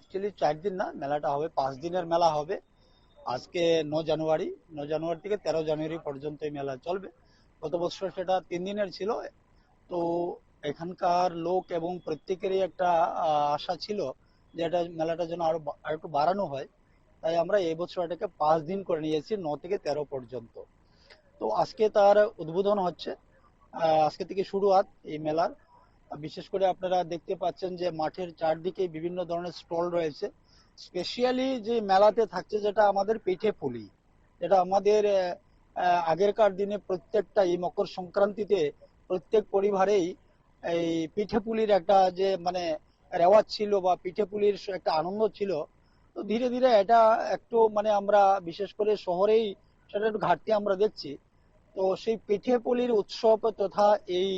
Actually 4 দিন না, মেলাটা হবে 5 দিনের মেলা হবে। আজকে 9 জানুয়ারি, 9 জানুয়ারি থেকে 13 জানুয়ারি পর্যন্ত এই মেলা চলবে। গত বছর সেটা 3 দিনের ছিল। তো এখানকার লোক এবং প্রত্যেকেরই একটা আশা ছিল যে এটা মেলাটা যেন আর একটু বাড়ানো হয়। তাই আমরা এই বছর এটাকে 5 দিন করে নিয়েছি, 9 থেকে 13 পর্যন্ত। তো আজকে তার উদ্বোধন হচ্ছে। আজকে থেকে শুরুয়াত এই মেলার। বিশেষ করে আপনারা দেখতে পাচ্ছেন যে মাঠের চারদিকে বিভিন্ন ধরনের স্টল রয়েছে। স্পেশালি যে মেলাতে থাকছে যেটা আমাদের পিঠে পুলি, যেটা আমাদের আগেরকার দিনে প্রত্যেকটা এই মকর সংক্রান্তিতে প্রত্যেক পরিবারেই এই পিঠে পুলির একটা যে মানে রেওয়াজ ছিল বা পিঠে পুলির একটা আনন্দ ছিল। তো ধীরে ধীরে এটা একটু মানে আমরা বিশেষ করে শহরেই সেটা একটু ঘাটতি আমরা দেখছি। তো সেই পিঠে পুলির উৎসব তথা এই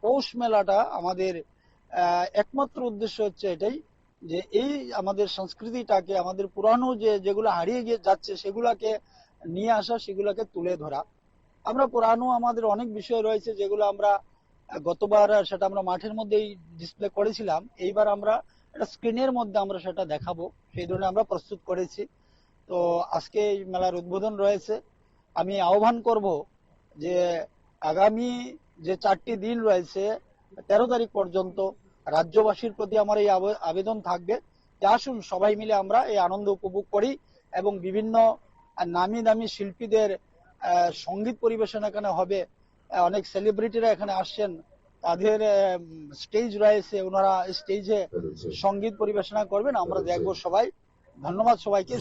পৌষ মেলাটা আমাদের একমাত্র উদ্দেশ্য হচ্ছে এটাই, যে এই আমাদের সংস্কৃতিটাকে, আমাদের পুরানো যেগুলো হারিয়ে গিয়ে যাচ্ছে সেগুলাকে নিয়ে আসা, সেগুলোকে তুলে ধরা। আমরা পুরানো আমাদের অনেক বিষয় রয়েছে যেগুলো আমরা গতবার সেটা আমরা মাঠের মধ্যেই ডিসপ্লে করেছিলাম। এইবার আমরা একটা স্ক্রিনের মধ্যে আমরা সেটা দেখাবো, সেই ধরনের আমরা প্রস্তুত করেছি। তো আজকে এই মেলার উদ্বোধন রয়েছে। আমি আহ্বান করব যে আগামী যে 4টি দিন রয়েছে 13 তারিখ পর্যন্ত, রাজ্যবাসীর প্রতি আমার এই আবেদন থাকবে যে আসুন সবাই মিলে আমরা এই আনন্দ উপভোগ করি এবং বিভিন্ন নামি দামি শিল্পীদের সঙ্গীত পরিবেশন এখানে হবে। অনেক সেলিব্রিটিরা এখানে আসছেন, তাদের স্টেজ রয়েছে, ওনারা স্টেজে সঙ্গীত পরিবেশনা করবেন, আমরা দেখবো সবাই। ধন্যবাদ সবাইকে।